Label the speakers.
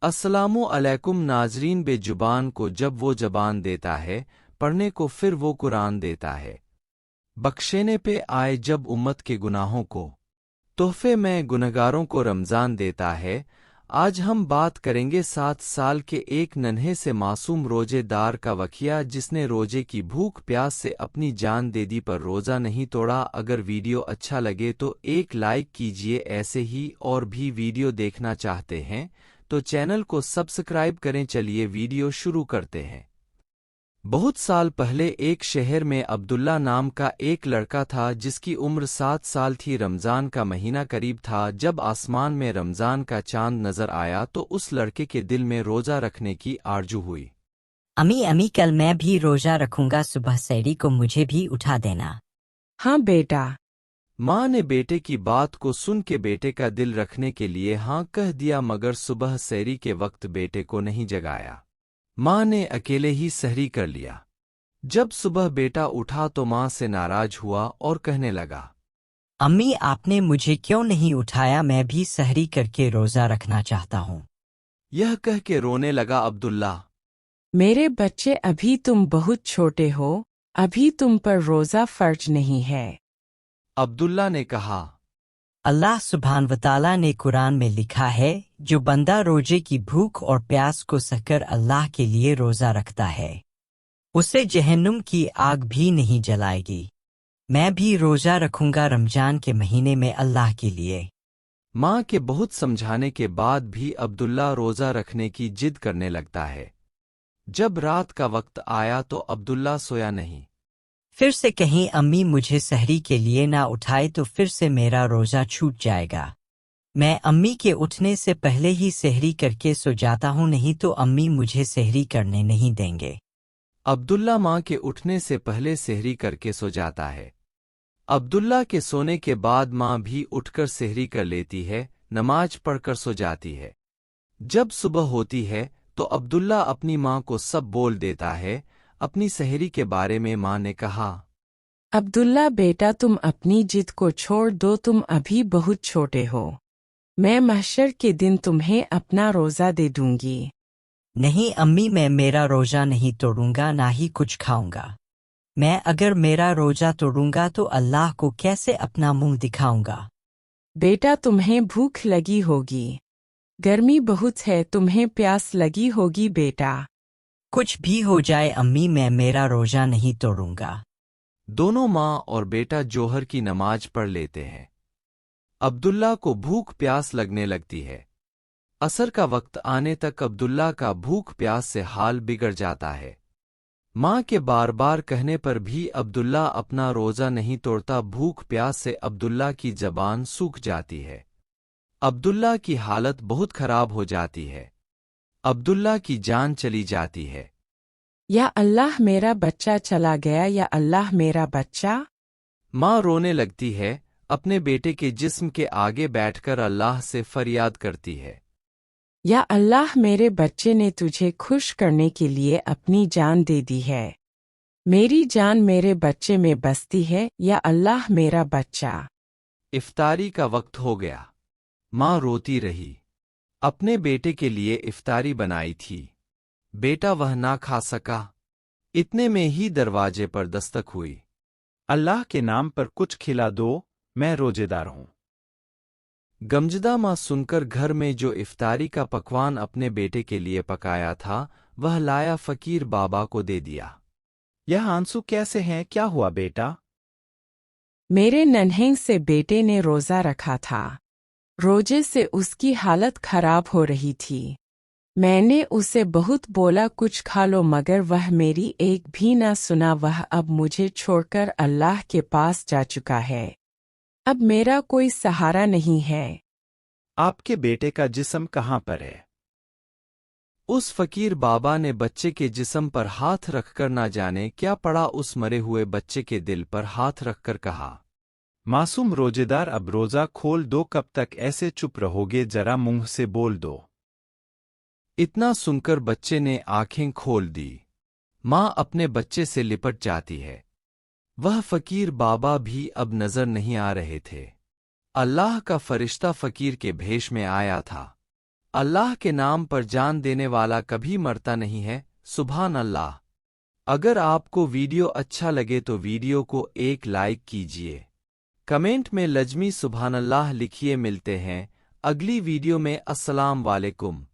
Speaker 1: अस्सलामु अलैकुम नाजरीन। बेजुबान को जब वो जबान देता है, पढ़ने को फिर वो कुरान देता है। बख्शेने पे आए जब उम्मत के गुनाहों को, तोहफे में गुनहगारों को रमज़ान देता है। आज हम बात करेंगे 7 साल के एक नन्हे से मासूम रोजेदार का वक़िया, जिसने रोजे की भूख प्यास से अपनी जान दे दी पर रोज़ा नहीं तोड़ा। अगर वीडियो अच्छा लगे तो एक लाइक कीजिए। ऐसे ही और भी वीडियो देखना चाहते हैं तो चैनल को सब्सक्राइब करें। चलिए वीडियो शुरू करते हैं। बहुत साल पहले एक शहर में अब्दुल्ला नाम का एक लड़का था जिसकी उम्र 7 साल थी। रमज़ान का महीना करीब था। जब आसमान में रमज़ान का चांद नजर आया तो उस लड़के के दिल में रोज़ा रखने की आरजू हुई।
Speaker 2: अम्मी अम्मी, कल मैं भी रोजा रखूंगा, सुबह सैरी को मुझे भी उठा देना।
Speaker 3: हाँ बेटा।
Speaker 1: माँ ने बेटे की बात को सुन के बेटे का दिल रखने के लिए हाँ कह दिया, मगर सुबह सहरी के वक्त बेटे को नहीं जगाया। माँ ने अकेले ही सहरी कर लिया। जब सुबह बेटा उठा तो माँ से नाराज हुआ और कहने लगा,
Speaker 2: अम्मी, आपने मुझे क्यों नहीं उठाया? मैं भी सहरी करके रोजा रखना चाहता हूँ।
Speaker 1: यह कह के रोने लगा अब्दुल्ला।
Speaker 3: मेरे बच्चे, अभी तुम बहुत छोटे हो, अभी तुम पर रोजा फर्ज नहीं है।
Speaker 1: अब्दुल्ला ने कहा,
Speaker 2: अल्लाह सुब्हान व तआला ने कुरान में लिखा है, जो बंदा रोजे की भूख और प्यास को सहकर अल्लाह के लिए रोजा रखता है, उसे जहन्नुम की आग भी नहीं जलाएगी। मैं भी रोजा रखूंगा रमजान के महीने में अल्लाह के लिए।
Speaker 1: माँ के बहुत समझाने के बाद भी अब्दुल्ला रोजा रखने की जिद करने लगता है। जब रात का वक्त आया तो अब्दुल्ला सोया नहीं।
Speaker 2: फिर से कहीं अम्मी मुझे सहरी के लिए ना उठाए तो फिर से मेरा रोजा छूट जाएगा। मैं अम्मी के उठने से पहले ही सहरी करके सो जाता हूँ, नहीं तो अम्मी मुझे सहरी करने नहीं देंगे।
Speaker 1: अब्दुल्ला माँ के उठने से पहले सहरी करके सो जाता है। अब्दुल्ला के सोने के बाद माँ भी उठकर सहरी कर लेती है, नमाज पढ़कर सो जाती है। जब सुबह होती है तो अब्दुल्ला अपनी माँ को सब बोल देता है। अपनी सहरी के बारे में माँ ने कहा,
Speaker 3: अब्दुल्ला बेटा, तुम अपनी जिद को छोड़ दो, तुम अभी बहुत छोटे हो। मैं महशर के दिन तुम्हें अपना रोजा दे दूंगी।
Speaker 2: नहीं अम्मी, मैं मेरा रोजा नहीं तोड़ूंगा, ना ही कुछ खाऊंगा। मैं अगर मेरा रोजा तोड़ूंगा तो अल्लाह को कैसे अपना मुंह दिखाऊंगा?
Speaker 3: बेटा, तुम्हें भूख लगी होगी, गर्मी बहुत है, तुम्हें प्यास लगी होगी बेटा।
Speaker 2: कुछ भी हो जाए अम्मी, मैं मेरा रोजा नहीं तोड़ूंगा।
Speaker 1: दोनों माँ और बेटा जोहर की नमाज पढ़ लेते हैं। अब्दुल्ला को भूख प्यास लगने लगती है। असर का वक्त आने तक अब्दुल्ला का भूख प्यास से हाल बिगड़ जाता है। माँ के बार बार कहने पर भी अब्दुल्ला अपना रोजा नहीं तोड़ता। भूख प्यास से अब्दुल्ला की जबान सूख जाती है। अब्दुल्ला की हालत बहुत खराब हो जाती है। अब्दुल्ला की जान चली जाती है।
Speaker 3: या अल्लाह, मेरा बच्चा चला गया, या अल्लाह मेरा बच्चा।
Speaker 1: माँ रोने लगती है। अपने बेटे के जिस्म के आगे बैठकर अल्लाह से फरियाद करती है,
Speaker 3: या अल्लाह, मेरे बच्चे ने तुझे खुश करने के लिए अपनी जान दे दी है। मेरी जान मेरे बच्चे में बसती है, या अल्लाह मेरा बच्चा।
Speaker 1: इफ्तारी का वक्त हो गया। माँ रोती रही। अपने बेटे के लिए इफ्तारी बनाई थी, बेटा वह ना खा सका। इतने में ही दरवाजे पर दस्तक हुई।
Speaker 4: अल्लाह के नाम पर कुछ खिला दो, मैं रोजेदार हूँ।
Speaker 1: गमजदा माँ सुनकर घर में जो इफ्तारी का पकवान अपने बेटे के लिए पकाया था वह लाया फकीर बाबा को दे दिया।
Speaker 4: यह आंसू कैसे हैं? क्या हुआ बेटा?
Speaker 3: मेरे नन्हे से बेटे ने रोजा रखा था। रोजे से उसकी हालत खराब हो रही थी। मैंने उसे बहुत बोला कुछ खा लो, मगर वह मेरी एक भी ना सुना। वह अब मुझे छोड़कर अल्लाह के पास जा चुका है। अब मेरा कोई सहारा नहीं है।
Speaker 4: आपके बेटे का जिस्म कहाँ पर है?
Speaker 1: उस फकीर बाबा ने बच्चे के जिस्म पर हाथ रखकर ना जाने क्या पड़ा। उस मरे हुए बच्चे के दिल पर हाथ रखकर कहा,
Speaker 4: मासूम रोजेदार, अब रोजा खोल दो। कब तक ऐसे चुप रहोगे? जरा मुंह से बोल दो।
Speaker 1: इतना सुनकर बच्चे ने आंखें खोल दी। माँ अपने बच्चे से लिपट जाती है। वह फकीर बाबा भी अब नजर नहीं आ रहे थे। अल्लाह का फरिश्ता फकीर के भेष में आया था। اللہ کے नाम पर जान देने वाला कभी मरता नहीं है। सुभान अल्लाह। अगर आपको वीडियो अच्छा लगे तो वीडियो को एक लाइक कीजिए। कमेंट में लजमी सुभान अल्लाह लिखिए। मिलते हैं अगली वीडियो में। अस्सलाम वालेकुम।